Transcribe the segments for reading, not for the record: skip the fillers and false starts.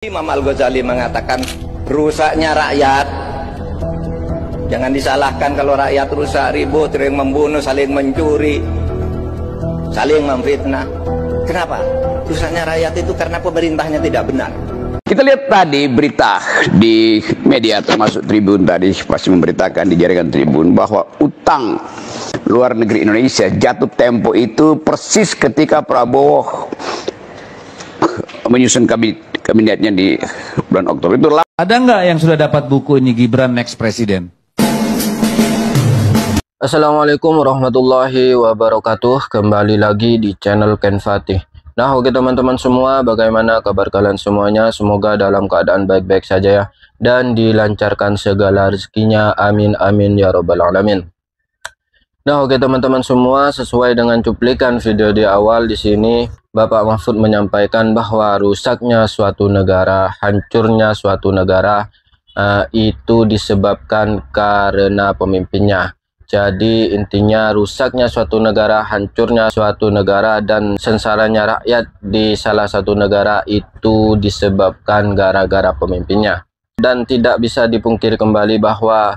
Imam Al-Ghazali mengatakan rusaknya rakyat, jangan disalahkan kalau rakyat rusak, ribut, sering membunuh, saling mencuri, saling memfitnah. Kenapa? Rusaknya rakyat itu karena pemerintahnya tidak benar. Kita lihat tadi berita di media termasuk Tribun tadi pasti memberitakan di jaringan Tribun bahwa utang luar negeri Indonesia jatuh tempo itu persis ketika Prabowo menyusun kabinetnya di bulan Oktober itu. Ada nggak yang sudah dapat buku ini Gibran Next President? Assalamualaikum warahmatullahi wabarakatuh. Kembali lagi di channel Ken Fatih. Nah, oke teman-teman semua, bagaimana kabar kalian semuanya? Semoga dalam keadaan baik-baik saja ya, dan dilancarkan segala rezekinya. Amin amin ya robbal alamin. Nah, oke teman-teman semua, sesuai dengan cuplikan video di awal di sini, Bapak Mahfud menyampaikan bahwa rusaknya suatu negara, hancurnya suatu negara itu disebabkan karena pemimpinnya. Jadi intinya rusaknya suatu negara, hancurnya suatu negara, dan sengsaranya rakyat di salah satu negara itu disebabkan gara-gara pemimpinnya. Dan tidak bisa dipungkiri kembali bahwa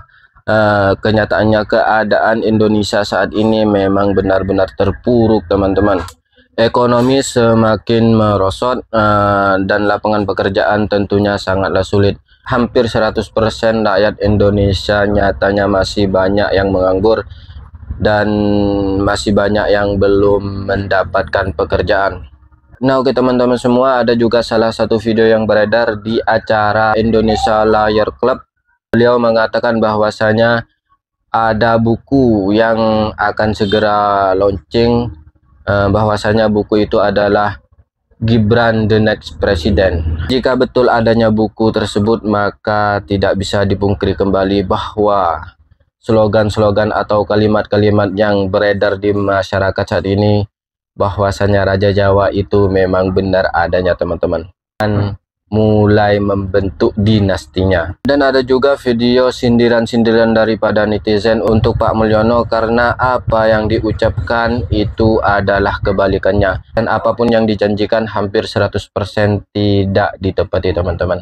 kenyataannya keadaan Indonesia saat ini memang benar-benar terpuruk teman-teman. Ekonomi semakin merosot dan lapangan pekerjaan tentunya sangatlah sulit. Hampir 100% rakyat Indonesia nyatanya masih banyak yang menganggur dan masih banyak yang belum mendapatkan pekerjaan. Nah, oke teman-teman semua, ada juga salah satu video yang beredar di acara Indonesia Lawyer Club. Beliau mengatakan bahwasanya ada buku yang akan segera launching, bahwasanya buku itu adalah Gibran the Next President. Jika betul adanya buku tersebut, maka tidak bisa dipungkiri kembali bahwa slogan-slogan atau kalimat-kalimat yang beredar di masyarakat saat ini, bahwasanya Raja Jawa itu memang benar adanya teman-teman, dan mulai membentuk dinastinya. Dan ada juga video sindiran-sindiran daripada netizen untuk Pak Mulyono karena apa yang diucapkan itu adalah kebalikannya, dan apapun yang dijanjikan hampir 100% tidak ditepati teman-teman.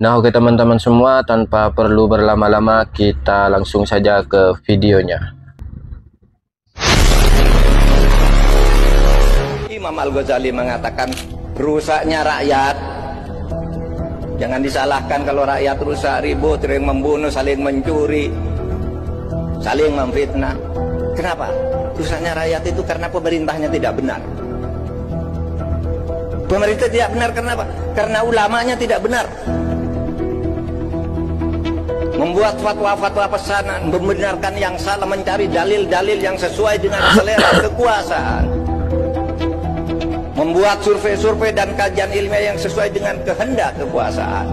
Nah, oke teman-teman semua, tanpa perlu berlama-lama kita langsung saja ke videonya. Imam Al-Ghazali mengatakan rusaknya rakyat, jangan disalahkan kalau rakyat rusak, ribut, sering membunuh, saling mencuri, saling memfitnah. Kenapa? Rusaknya rakyat itu karena pemerintahnya tidak benar. Pemerintah tidak benar kenapa? Karena ulamanya tidak benar. Membuat fatwa-fatwa pesanan, membenarkan yang salah, mencari dalil-dalil yang sesuai dengan selera kekuasaan. Membuat survei-survei dan kajian ilmiah yang sesuai dengan kehendak kekuasaan.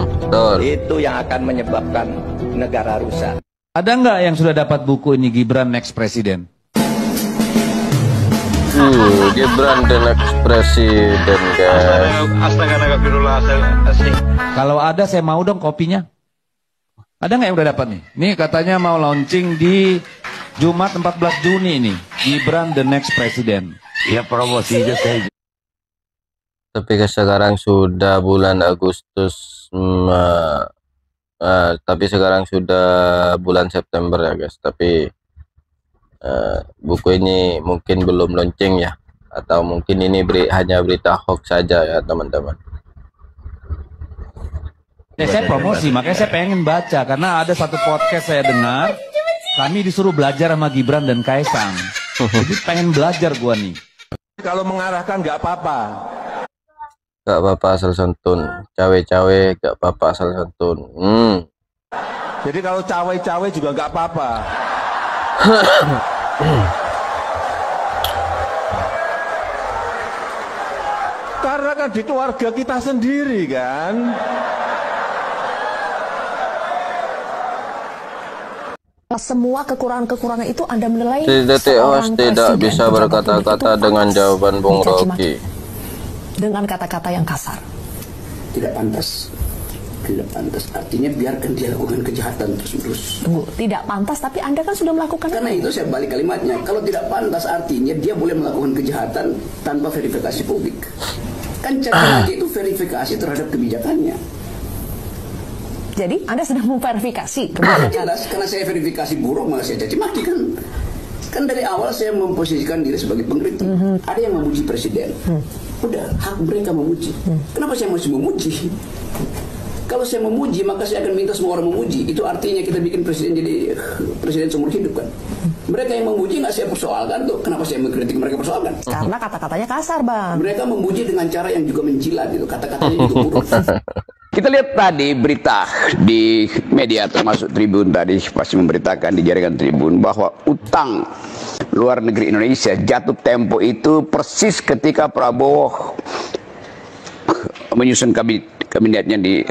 Betul. Itu yang akan menyebabkan negara rusak. Ada nggak yang sudah dapat buku ini Gibran Next President? Gibran the Next President, guys. Kalau ada saya mau dong kopinya. Ada nggak yang udah dapat nih? Nih katanya mau launching di Jumat 14 Juni ini, Gibran the Next President. Ya promosi aja saya. Tapi sekarang sudah bulan Agustus, tapi sekarang sudah bulan September ya guys. Tapi buku ini mungkin belum launching ya, atau mungkin ini hanya berita hoax saja ya teman-teman. Saya promosi, makanya saya pengen baca karena ada satu podcast saya dengar, kami disuruh belajar sama Gibran dan Kaisang. Jadi pengen belajar gua nih. Kalau mengarahkan nggak apa-apa. Gak apa-apa asal santun, cawe-cawe gak apa-apa asal santun. Jadi kalau cawe-cawe juga nggak apa-apa. Karena kan di keluarga kita sendiri kan. Semua kekurangan-kekurangan itu Anda menilai tidak bisa berkata-kata dengan jawaban Bung Rocky dengan kata-kata yang kasar. Tidak pantas, tidak pantas. Artinya biarkan dia lakukan kejahatan terus-menerus. Tunggu, tidak pantas, tapi Anda kan sudah melakukan. Karena itu saya balik kalimatnya. Kalau tidak pantas artinya dia boleh melakukan kejahatan tanpa verifikasi publik. Kan cari lagi itu verifikasi terhadap kebijakannya. Jadi Anda sedang memverifikasi Jelas, karena saya verifikasi buruk malah saya caci maki kan. Kan dari awal saya memposisikan diri sebagai pengkritik. Ada yang memuji presiden. Udah, hak mereka memuji. Kenapa saya masih memuji? Kalau saya memuji, maka saya akan minta semua orang memuji. Itu artinya kita bikin presiden jadi presiden seumur hidup kan. Mereka yang memuji nggak saya persoalkan tuh. Kenapa saya mengkritik mereka persoalkan? karena kata-katanya kasar, Bang. Mereka memuji dengan cara yang juga menjilat gitu. Kata-katanya juga buruk. Kita lihat tadi berita di media termasuk Tribun tadi pasti memberitakan di jaringan Tribun bahwa utang luar negeri Indonesia jatuh tempo itu persis ketika Prabowo menyusun kabinetnya di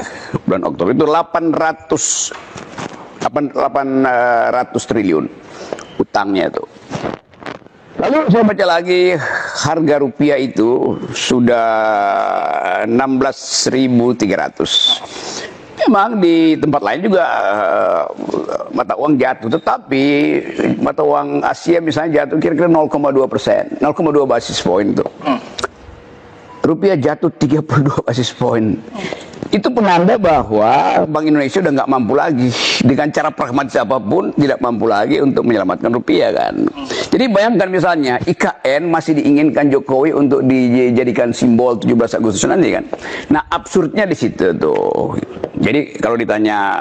bulan Oktober itu 800 triliun utangnya itu. Lalu saya baca lagi harga rupiah itu sudah 16.300. Memang di tempat lain juga mata uang jatuh, tetapi mata uang Asia misalnya jatuh kira-kira 0,2%, 0,2 basis point itu. Rupiah jatuh 32 basis point. Itu penanda bahwa Bank Indonesia udah nggak mampu lagi dengan cara pragmatis apapun, tidak mampu lagi untuk menyelamatkan rupiah kan. Jadi bayangkan misalnya IKN masih diinginkan Jokowi untuk dijadikan simbol 17 Agustus nanti kan. Nah absurdnya di situ tuh. Jadi kalau ditanya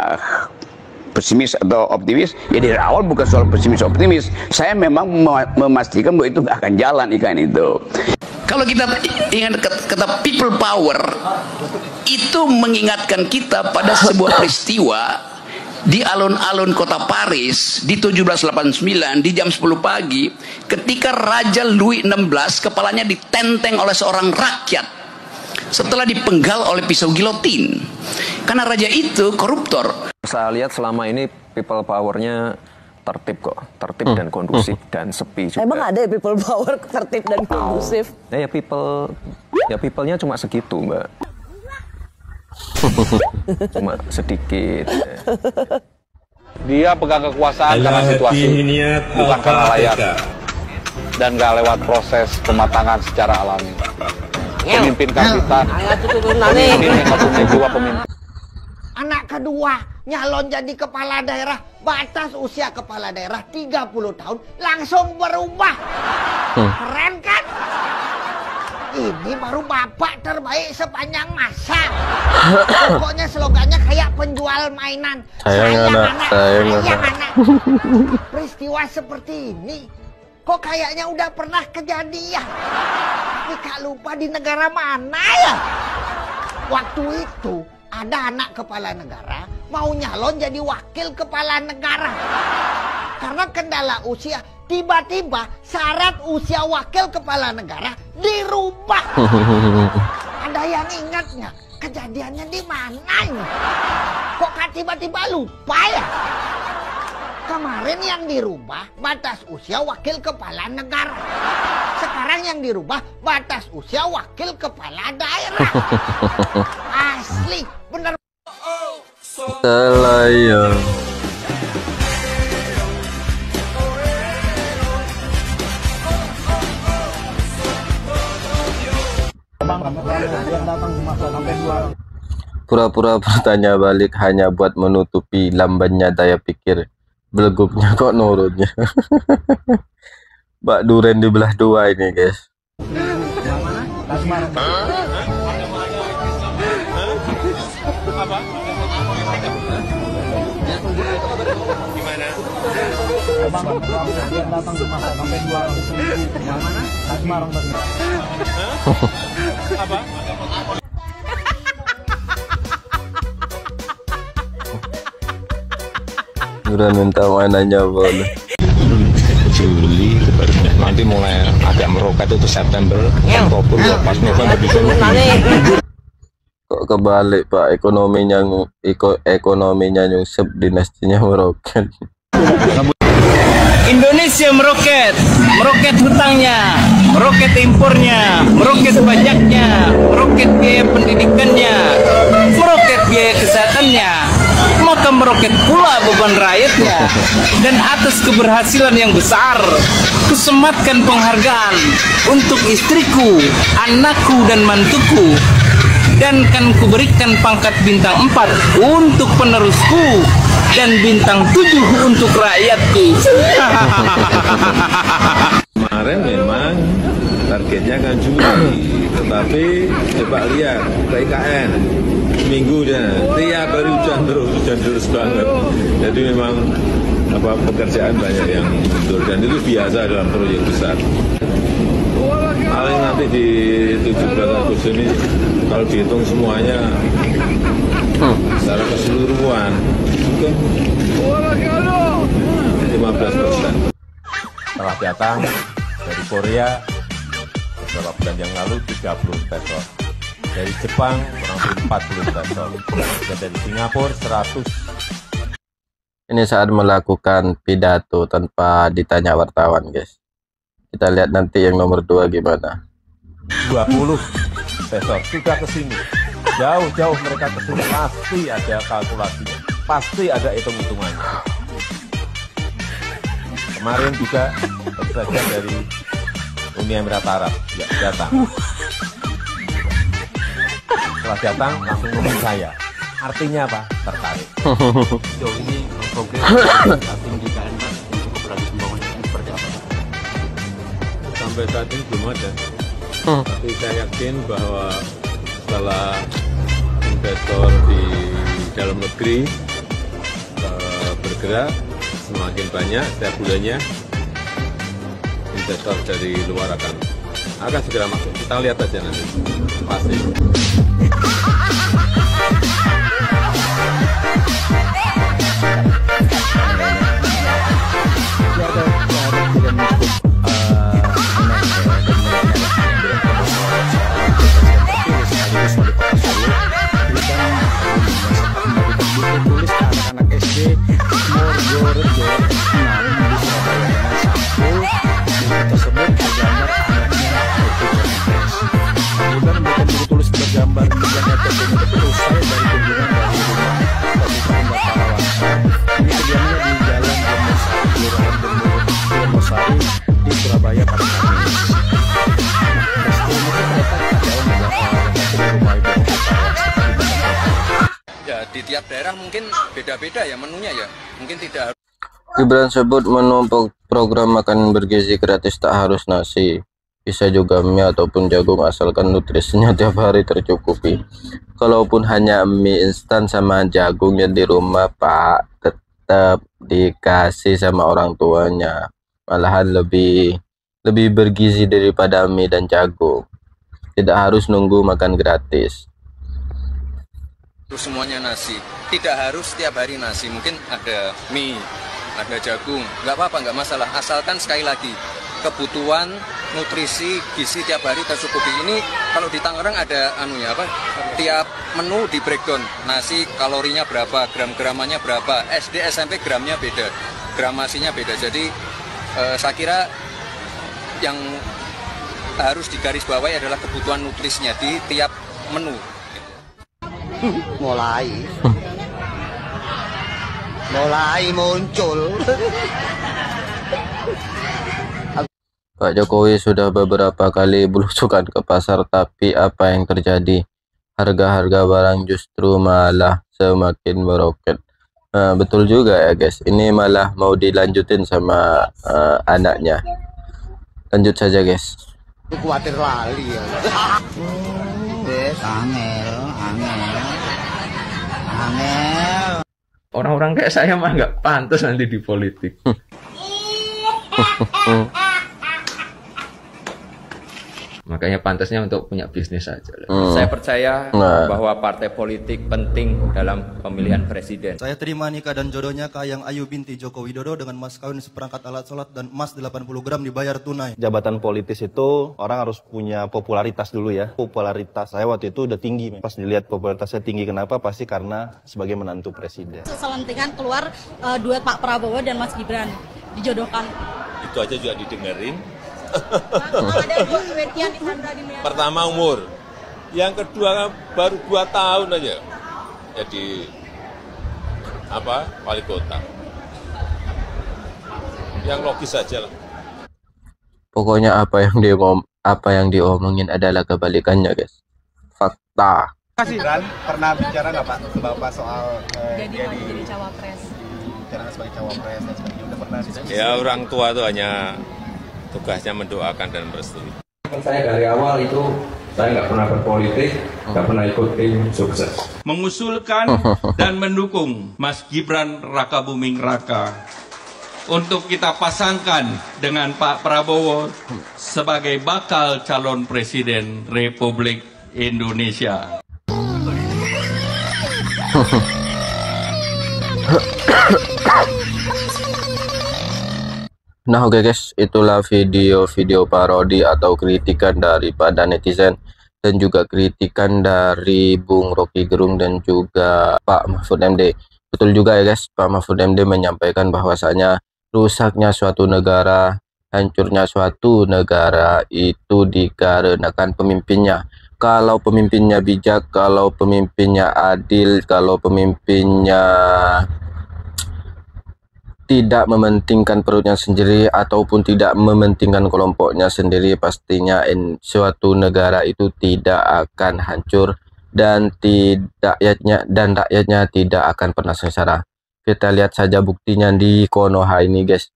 pesimis atau optimis, ya dari awal bukan soal pesimis optimis. Saya memang memastikan bahwa itu nggak akan jalan IKN itu. Kalau kita ingat kata people power, itu mengingatkan kita pada sebuah peristiwa di alun-alun kota Paris di 1789 di jam 10 pagi ketika Raja Louis XVI kepalanya ditenteng oleh seorang rakyat setelah dipenggal oleh pisau gilotin karena raja itu koruptor. Saya lihat selama ini people powernya tertib kok, tertib dan kondusif dan sepi juga. Emang ada people power tertib dan kondusif? Ya people-nya cuma segitu, Mbak. Cuma sedikit. Dia pegang kekuasaan karena situasi, bukan karena layak. Dan gak lewat proses pematangan secara alami. Pemimpin kapitan, pemimpin yang mempunyai jiwa pemimpin. Anak kedua nyalon jadi kepala daerah, batas usia kepala daerah 30 tahun langsung berubah. Keren kan? Ini baru bapak terbaik sepanjang masa. Pokoknya slogannya kayak penjual mainan. Sayang anak. Peristiwa seperti ini kok kayaknya udah pernah kejadian. Tapi kak lupa di negara mana ya? Waktu itu ada anak kepala negara mau nyalon jadi wakil kepala negara. Karena kendala usia, tiba-tiba syarat usia wakil kepala negara dirubah. Ada yang ingat nggak kejadiannya di mana ini? Kok tiba-tiba lupa ya? Kemarin yang dirubah batas usia wakil kepala negara. Sekarang yang dirubah batas usia wakil kepala daerah. Asli, bener. Selayang. Pura-pura bertanya balik hanya buat menutupi lambannya daya pikir. Belegupnya kok nurunnya. Bak duren di belah dua ini guys. Duren minta mainannya boleh. Juli nanti mulai agak meroket itu September, Oktober, pas November Desember. Kok kebalik Pak, ekonominya nyusep, dinastinya meroket. Indonesia meroket hutangnya, meroket impornya, meroket pajaknya, meroket biaya pendidikannya, meroket biaya kesehatannya. Maka meroket pula beban rakyatnya. Dan atas keberhasilan yang besar, kusematkan penghargaan untuk istriku, anakku dan mantuku. Dan kan kuberikan pangkat bintang 4 untuk penerusku dan bintang 7 untuk rakyatku. Kemarin memang targetnya kan Juli, tetapi coba lihat PKN seminggu tiap hari hujan terus banget. Jadi memang pekerjaan banyak yang mundur dan itu biasa dalam proyek besar. Paling nanti di 17 Agustus ini kalau dihitung semuanya secara keseluruhan 15%. Setelah datang dari Korea beberapa bulan yang lalu 30 investor, dari Jepang kurang lebih 40 investor, dan dari Singapura 100. Ini saat melakukan pidato tanpa ditanya wartawan, guys. Kita lihat nanti yang nomor 2 gimana. 20 investor sudah ke sini, jauh-jauh mereka ke sini, pasti ada kalkulasinya, pasti ada hitung-hitungannya. Kemarin juga saja dari Uni Emirat Arab ya, datang. Setelah datang langsung ngomong saya. Artinya apa? Tertarik. Sejauh ini progres asing di KNK untuk operasi pembangunan seperti apa? Sampai saat ini belum ada. Tapi saya yakin bahwa setelah investor di dalam negeri bergerak semakin banyak setiap bulannya, investor dari luar akan segera masuk. Kita lihat aja nanti, pasti. Ya, di tiap daerah mungkin beda-beda ya menunya ya. Mungkin tidak. Gibran sebut menu program makan bergizi gratis tak harus nasi, bisa juga mie ataupun jagung asalkan nutrisinya tiap hari tercukupi. Kalaupun hanya mie instan sama jagungnya di rumah, Pak, tetap dikasih sama orang tuanya. Malahan lebih bergizi daripada mie dan jagung. Tidak harus nunggu makan gratis. Terus semuanya nasi, tidak harus setiap hari nasi, mungkin ada mie, ada jagung, nggak apa-apa, nggak masalah, asalkan sekali lagi kebutuhan nutrisi gizi tiap hari tercukupi. Ini kalau di Tangerang ada anunya apa, tiap menu di breakdown, nasi kalorinya berapa, gram-gramannya berapa, SD SMP gramnya beda, gramasinya beda. Jadi saya kira yang harus digarisbawahi adalah kebutuhan nutrisinya di tiap menu. Mulai muncul. Pak Jokowi sudah beberapa kali belusukan ke pasar, tapi apa yang terjadi? Harga-harga barang justru malah semakin meroket. Nah, betul juga ya guys, ini malah mau dilanjutin sama anaknya. Lanjut saja guys. Khawatir lali ya. Angel. Orang-orang kayak saya mah nggak pantas nanti di politik. Makanya pantasnya untuk punya bisnis saja. Saya percaya bahwa partai politik penting dalam pemilihan presiden. Saya terima nikah dan jodohnya Kahiyang Ayu binti Joko Widodo dengan mas kawin seperangkat alat sholat dan emas 80 gram dibayar tunai. Jabatan politis itu orang harus punya popularitas dulu ya. Popularitas saya waktu itu udah tinggi. Pas dilihat popularitasnya tinggi, kenapa? Pasti karena sebagai menantu presiden. Selentingan keluar duet Pak Prabowo dan Mas Gibran dijodohkan. Itu aja juga didengerin. Ada dua kriteria di Sandra di Medan. Pertama umur, yang kedua baru 2 tahun aja. Jadi wali kota. Yang logis saja lah. Pokoknya apa yang diomongin adalah kebalikannya, guys. Fakta. Gibran pernah bicara nggak Pak ke Bapak soal jadi cawapres? Bicara sebagai cawapres dan sebagainya, udah pernah diskusi? Ya orang tua itu hanya tugasnya mendoakan dan merestui. Saya dari awal itu saya nggak pernah berpolitik, nggak pernah ikut tim sukses. Mengusulkan dan mendukung Mas Gibran Rakabuming Raka untuk kita pasangkan dengan Pak Prabowo sebagai bakal calon presiden Republik Indonesia. Nah oke guys, itulah video-video parodi atau kritikan daripada netizen dan juga kritikan dari Bung Rocky Gerung dan juga Pak Mahfud MD. Betul juga ya guys, Pak Mahfud MD menyampaikan bahwasanya rusaknya suatu negara, hancurnya suatu negara itu dikarenakan pemimpinnya. Kalau pemimpinnya bijak, kalau pemimpinnya adil, kalau pemimpinnya tidak mementingkan perutnya sendiri ataupun tidak mementingkan kelompoknya sendiri, pastinya suatu negara itu tidak akan hancur dan rakyatnya tidak akan pernah sengsara. Kita lihat saja buktinya di Konoha ini guys.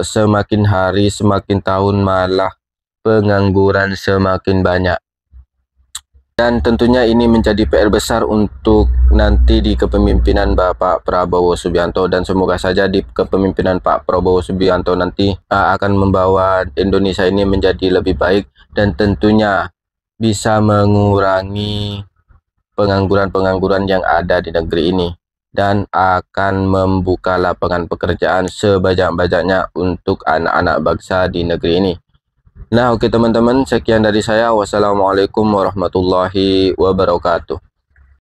Semakin hari semakin tahun malah pengangguran semakin banyak. Dan tentunya ini menjadi PR besar untuk nanti di kepemimpinan Bapak Prabowo Subianto, dan semoga saja di kepemimpinan Pak Prabowo Subianto nanti akan membawa Indonesia ini menjadi lebih baik dan tentunya bisa mengurangi pengangguran-pengangguran yang ada di negeri ini dan akan membuka lapangan pekerjaan sebanyak-banyaknya untuk anak-anak bangsa di negeri ini. Nah oke teman-teman, sekian dari saya. Wassalamualaikum warahmatullahi wabarakatuh.